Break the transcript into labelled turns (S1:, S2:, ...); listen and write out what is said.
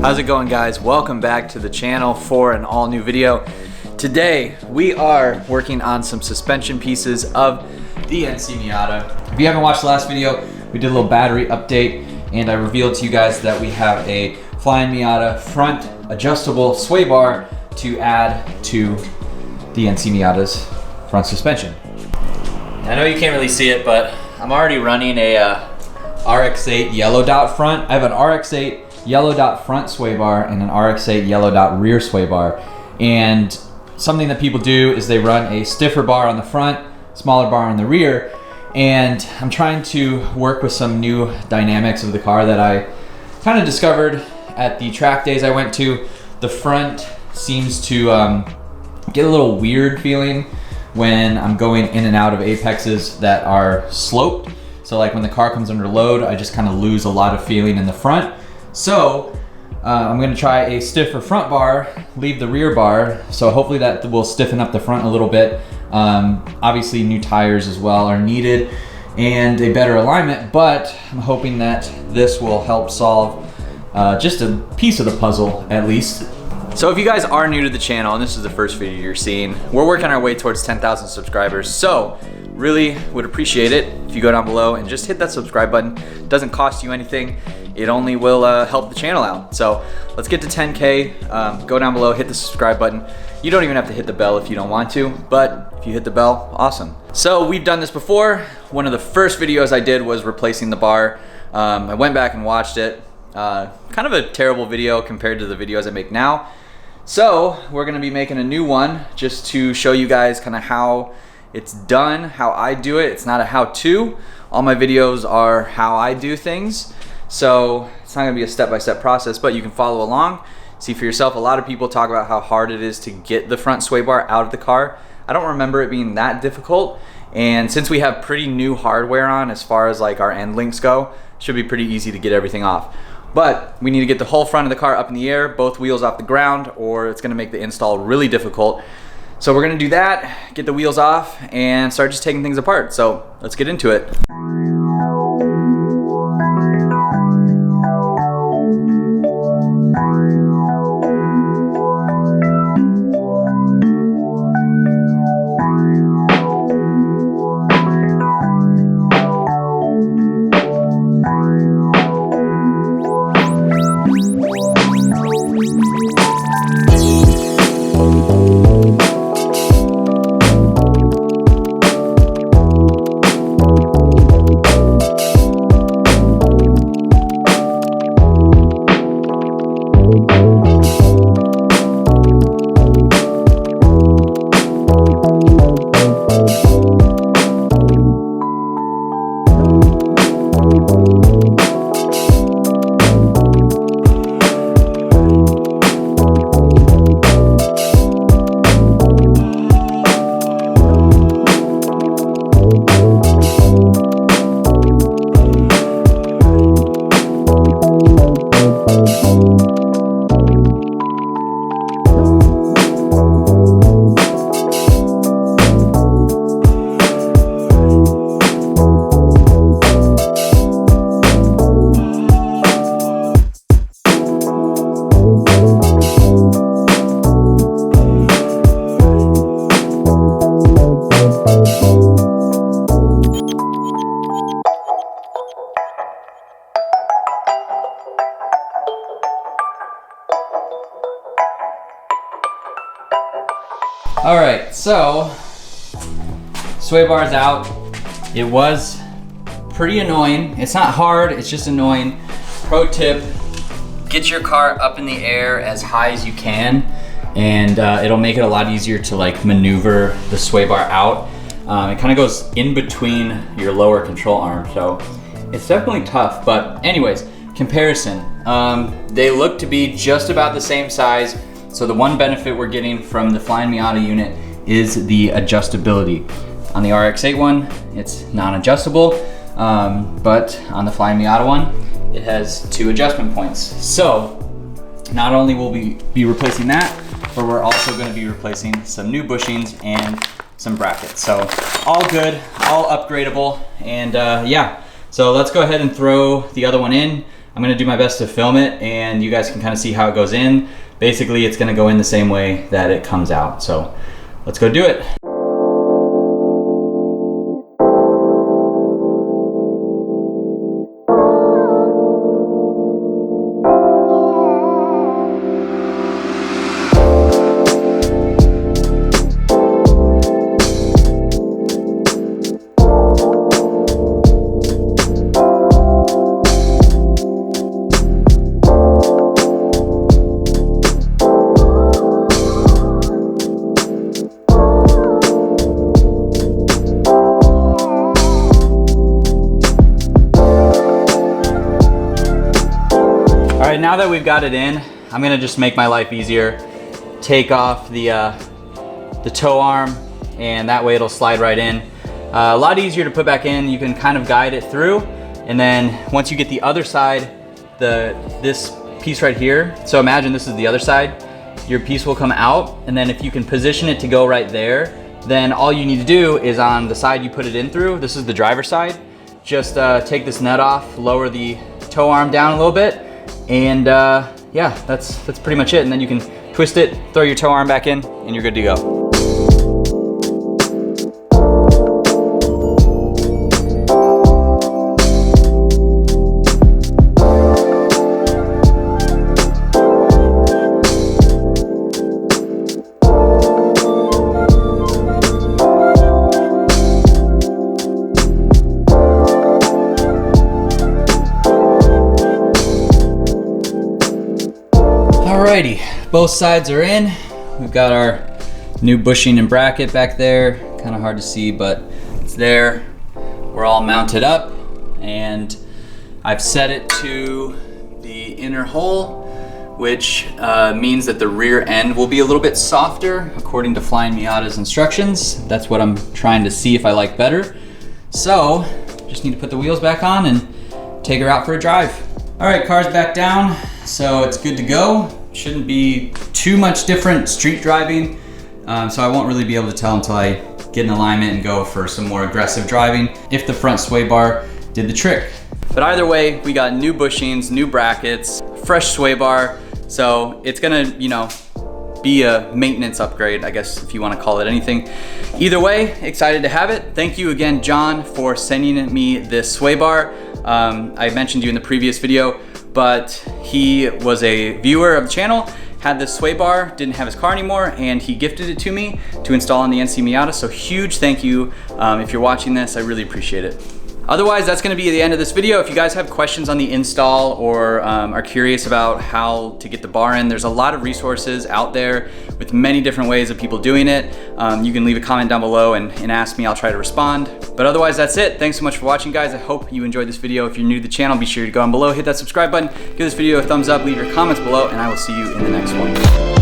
S1: How's it going, guys? Welcome back to the channel for an all new video. Today we are working on some suspension pieces of the NC Miata. If you haven't watched the last video, we did a little battery update and I revealed to you guys that we have a Flyin Miata front adjustable sway bar to add to the NC Miata's front suspension. I know you can't really see it, but I'm already running a RX-8 yellow dot front. I have an RX-8 yellow dot front sway bar and an RX-8 yellow dot rear sway bar. And something that people do is they run a stiffer bar on the front, smaller bar on the rear. And I'm trying to work with some new dynamics of the car that I kind of discovered at the track days I went to. The front seems to get a little weird feeling when I'm going in and out of apexes that are sloped. So like when the car comes under load, I just kind of lose a lot of feeling in the front. So I'm gonna try a stiffer front bar, leave the rear bar. So hopefully that will stiffen up the front a little bit. Obviously new tires as well are needed and a better alignment, but I'm hoping that this will help solve just a piece of the puzzle at least. So if you guys are new to the channel and this is the first video you're seeing, we're working our way towards 10,000 subscribers. So really would appreciate it if you go down below and just hit that subscribe button. It doesn't cost you anything. It only will help the channel out. So let's get to 10K. Go down below, hit the subscribe button. You don't even have to hit the bell if you don't want to, but if you hit the bell, awesome. So we've done this before. One of the first videos I did was replacing the bar. I went back and watched it. Kind of a terrible video compared to the videos I make now. So we're gonna be making a new one just to show you guys kind of how it's done, how I do it. It's not a how-to. All my videos are how I do things. So it's not gonna be a step-by-step process, but you can follow along, see for yourself. A lot of people talk about how hard it is to get the front sway bar out of the car. I don't remember it being that difficult. And since we have pretty new hardware on as far as like our end links go, it should be pretty easy to get everything off. But we need to get the whole front of the car up in the air, both wheels off the ground, or it's gonna make the install really difficult. So we're gonna do that, get the wheels off, and start just taking things apart. So let's get into it. All right, so sway bar's out. It was pretty annoying. It's not hard, it's just annoying. Pro tip, get your car up in the air as high as you can and it'll make it a lot easier to like maneuver the sway bar out. It kind of goes in between your lower control arm, so it's definitely tough. But anyways, comparison. They look to be just about the same size. So the one benefit we're getting from the Flyin Miata unit is the adjustability. On the RX-8 one, it's non-adjustable, but on the Flyin Miata one, it has 2 adjustment points. So not only will we be replacing that, but we're also going to be replacing some new bushings and some brackets. So all good, all upgradable, and yeah. So let's go ahead and throw the other one in. I'm gonna do my best to film it and you guys can kind of see how it goes in. Basically, it's gonna go in the same way that it comes out. So let's go do it. All right, now that we've got it in, I'm gonna just make my life easier. Take off the tow arm, and that way it'll slide right in. A lot easier to put back in. You can kind of guide it through, and then once you get the other side, this piece right here, so imagine this is the other side, your piece will come out, and then if you can position it to go right there, then all you need to do is on the side you put it in through, this is the driver's side, just take this nut off, lower the tow arm down a little bit, and yeah, that's pretty much it. And then you can twist it, throw your tow arm back in, and you're good to go. Alrighty, both sides are in. We've got our new bushing and bracket back there. Kind of hard to see, but it's there. We're all mounted up, and I've set it to the inner hole, which means that the rear end will be a little bit softer according to Flyin Miata's instructions. That's what I'm trying to see if I like better. So, just need to put the wheels back on and take her out for a drive. All right, car's back down, so it's good to go. Shouldn't be too much different street driving, so I won't really be able to tell until I get in alignment and go for some more aggressive driving if the front sway bar did the trick. But either way, we got new bushings, new brackets, fresh sway bar, so it's gonna, you know, be a maintenance upgrade, I guess, if you want to call it anything. Either way, excited to have it. Thank you again, John, for sending me this sway bar. I mentioned you in the previous video, but he was a viewer of the channel, had this sway bar, didn't have his car anymore, and he gifted it to me to install on the NC Miata, so huge thank you. If you're watching this, I really appreciate it. Otherwise, that's gonna be the end of this video. If you guys have questions on the install or are curious about how to get the bar in, there's a lot of resources out there with many different ways of people doing it. You can leave a comment down below and ask me, I'll try to respond. But otherwise, that's it. Thanks so much for watching, guys. I hope you enjoyed this video. If you're new to the channel, be sure to go down below, hit that subscribe button, give this video a thumbs up, leave your comments below, and I will see you in the next one.